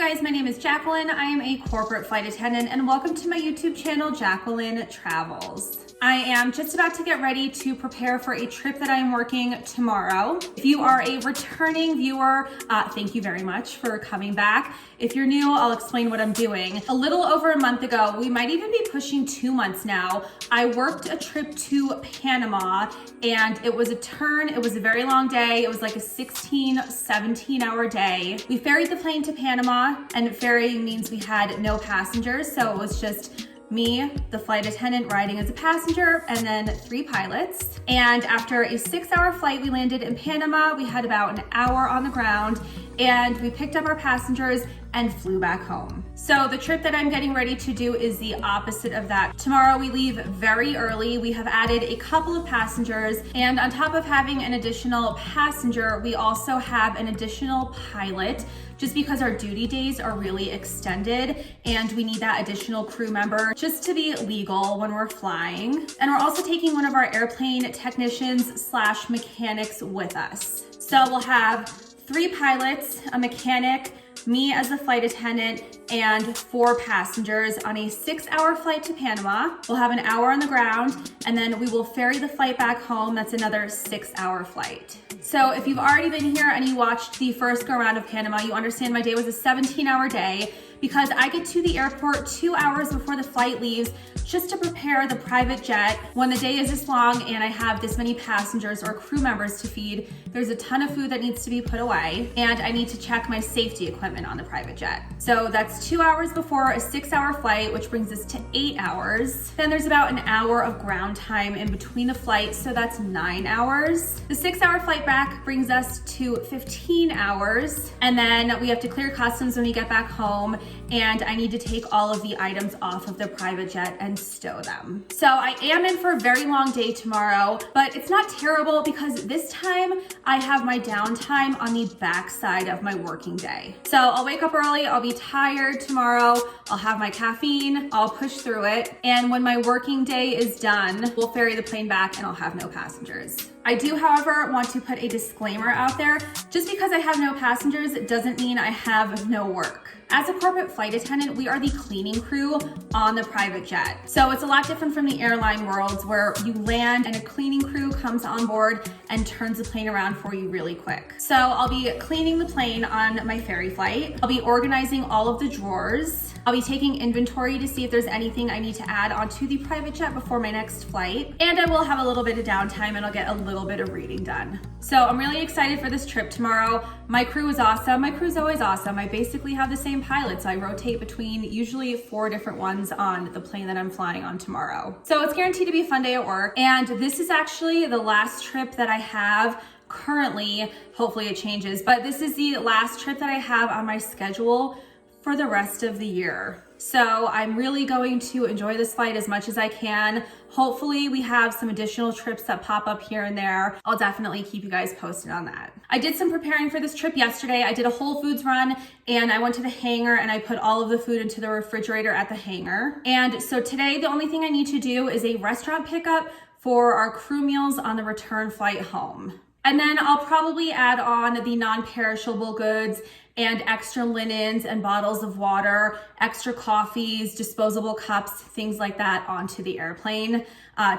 guys, my name is Jacqueline. I am a corporate flight attendant and welcome to my YouTube channel, Jacqueline Travels. I am just about to get ready to prepare for a trip that I am working tomorrow. If you are a returning viewer, thank you very much for coming back. If you're new, I'll explain what I'm doing. A little over a month ago, we might even be pushing 2 months now, I worked a trip to Panama and it was a turn. It was a very long day. It was like a 16, 17-hour day. We ferried the plane to Panama, and ferrying means we had no passengers. So it was just me, the flight attendant riding as a passenger, and then 3 pilots. And after a 6-hour flight, we landed in Panama. We had about an hour on the ground and we picked up our passengers and flew back home. So the trip that I'm getting ready to do is the opposite of that. Tomorrow we leave very early. We have added a couple of passengers, and on top of having an additional passenger, we also have an additional pilot, just because our duty days are really extended and we need that additional crew member just to be legal when we're flying. And we're also taking one of our airplane technicians / mechanics with us. So we'll have 3 pilots, a mechanic, me as a flight attendant, and 4 passengers on a 6-hour flight to Panama. We'll have an hour on the ground, and then we will ferry the flight back home. That's another 6-hour flight. So if you've already been here and you watched the first go around of Panama, you understand my day was a 17-hour day because I get to the airport 2 hours before the flight leaves just to prepare the private jet. When the day is this long and I have this many passengers or crew members to feed, there's a ton of food that needs to be put away, and I need to check my safety equipment on the private jet. So that's 2 hours before a 6-hour flight, which brings us to 8 hours. Then there's about an hour of ground time in between the flights, so that's 9 hours. The 6-hour flight back brings us to 15 hours, and then we have to clear customs when we get back home, and I need to take all of the items off of the private jet and stow them. So I am in for a very long day tomorrow, but it's not terrible because this time I have my downtime on the back side of my working day. So I'll wake up early, I'll be tired tomorrow, I'll have my caffeine, I'll push through it, and when my working day is done, we'll ferry the plane back and I'll have no passengers. I do, however, want to put a disclaimer out there. Just because I have no passengers doesn't mean I have no work. As a corporate flight attendant, we are the cleaning crew on the private jet. So it's a lot different from the airline worlds where you land and a cleaning crew comes on board and turns the plane around for you really quick. So I'll be cleaning the plane on my ferry flight. I'll be organizing all of the drawers. I'll be taking inventory to see if there's anything I need to add onto the private jet before my next flight. And I will have a little bit of downtime and I'll get a little bit of reading done. So I'm really excited for this trip tomorrow. My crew is awesome. My crew's always awesome. I basically have the same pilots. I rotate between usually 4 different ones on the plane that I'm flying on tomorrow. So it's guaranteed to be a fun day at work. And this is actually the last trip that I have currently. Hopefully it changes, but this is the last trip that I have on my schedule for the rest of the year. So I'm really going to enjoy this flight as much as I can. Hopefully we have some additional trips that pop up here and there. I'll definitely keep you guys posted on that. I did some preparing for this trip yesterday. I did a Whole Foods run and I went to the hangar and I put all of the food into the refrigerator at the hangar. And so today the only thing I need to do is a restaurant pickup for our crew meals on the return flight home. And then I'll probably add on the non-perishable goods and extra linens and bottles of water, extra coffees, disposable cups, things like that onto the airplane,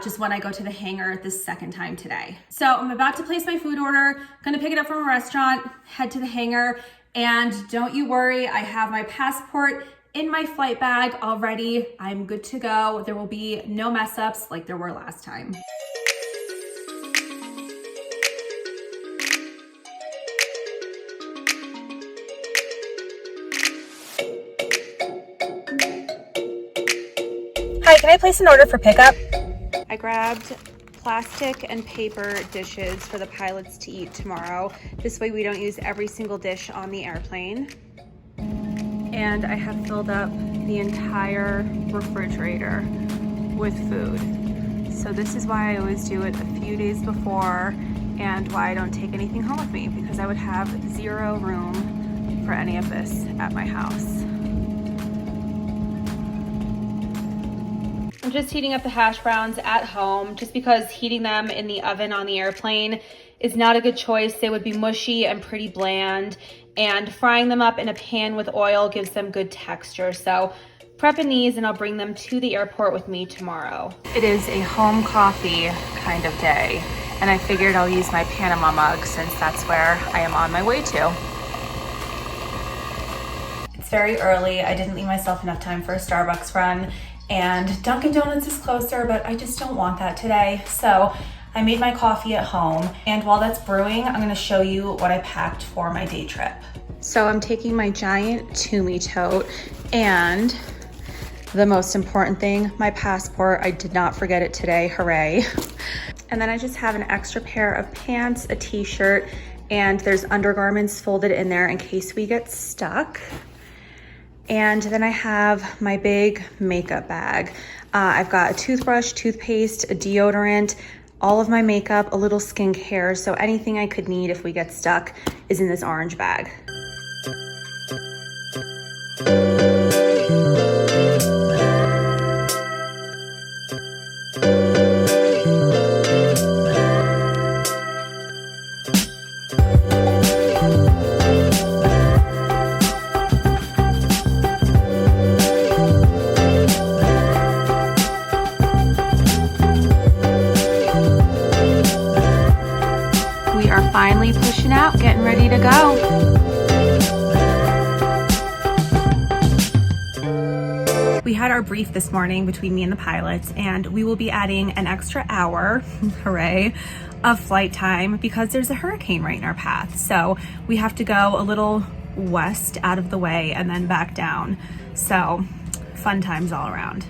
just when I go to the hangar this second time today. So I'm about to place my food order, gonna pick it up from a restaurant, head to the hangar, and don't you worry, I have my passport in my flight bag already. I'm good to go. There will be no mess ups like there were last time. Hi, can I place an order for pickup? I grabbed plastic and paper dishes for the pilots to eat tomorrow. This way we don't use every single dish on the airplane. And I have filled up the entire refrigerator with food. So this is why I always do it a few days before and why I don't take anything home with me, because I would have 0 room for any of this at my house. I'm just heating up the hash browns at home just because heating them in the oven on the airplane is not a good choice. They would be mushy and pretty bland, and frying them up in a pan with oil gives them good texture. So prepping these and I'll bring them to the airport with me tomorrow. It is a home coffee kind of day, and I figured I'll use my Panama mug since that's where I am on my way to. It's very early. I didn't leave myself enough time for a Starbucks run, and Dunkin' Donuts is closer, but I just don't want that today. So I made my coffee at home, and while that's brewing, I'm gonna show you what I packed for my day trip. So I'm taking my giant Toomey tote, and the most important thing, my passport. I did not forget it today, hooray. And then I just have an extra pair of pants, a t-shirt, and there's undergarments folded in there in case we get stuck. And then I have my big makeup bag. I've got a toothbrush, toothpaste, a deodorant, all of my makeup, a little skincare, so anything I could need if we get stuck is in this orange bag. Finally pushing out, getting ready to go. We had our brief this morning between me and the pilots, and we will be adding an extra hour, hooray, of flight time because there's a hurricane right in our path. So we have to go a little west out of the way and then back down. So fun times all around.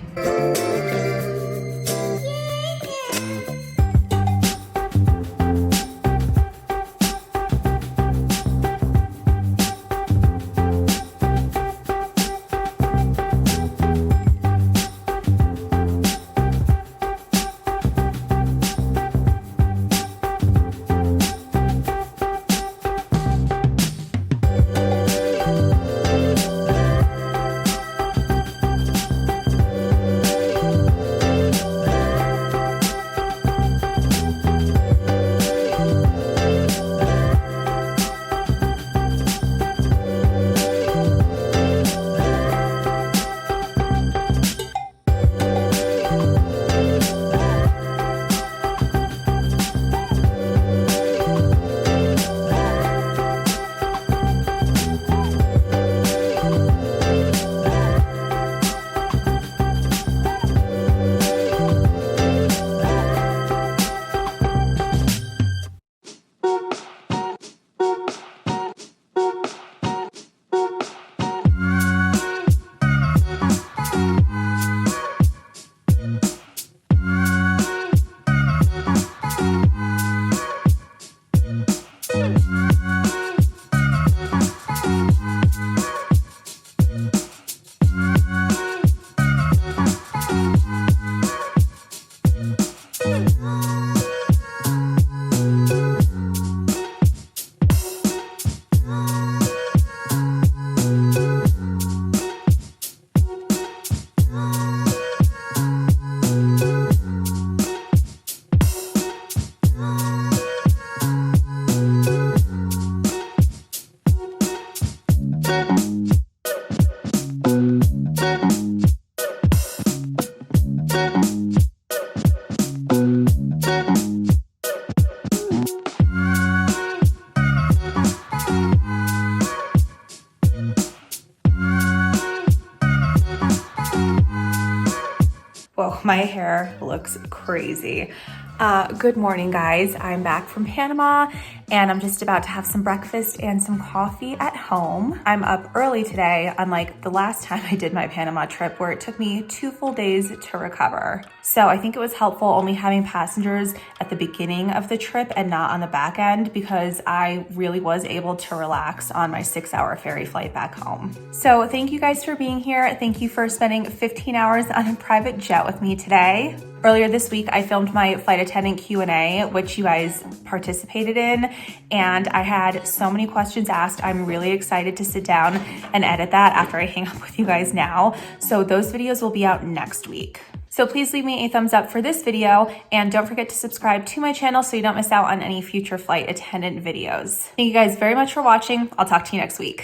Whoa, my hair looks crazy. Good morning, guys. I'm back from Panama and I'm just about to have some breakfast and some coffee at home. I'm up early today, unlike the last time I did my Panama trip where it took me 2 full days to recover. So I think it was helpful only having passengers at the beginning of the trip and not on the back end because I really was able to relax on my 6-hour ferry flight back home. So thank you guys for being here. Thank you for spending 15 hours on a private jet with me today. Earlier this week, I filmed my flight attendant Q&A, which you guys participated in, and I had so many questions asked. I'm really excited to sit down and edit that after I hang up with you guys now. So those videos will be out next week. So please leave me a thumbs up for this video, and don't forget to subscribe to my channel so you don't miss out on any future flight attendant videos. Thank you guys very much for watching. I'll talk to you next week.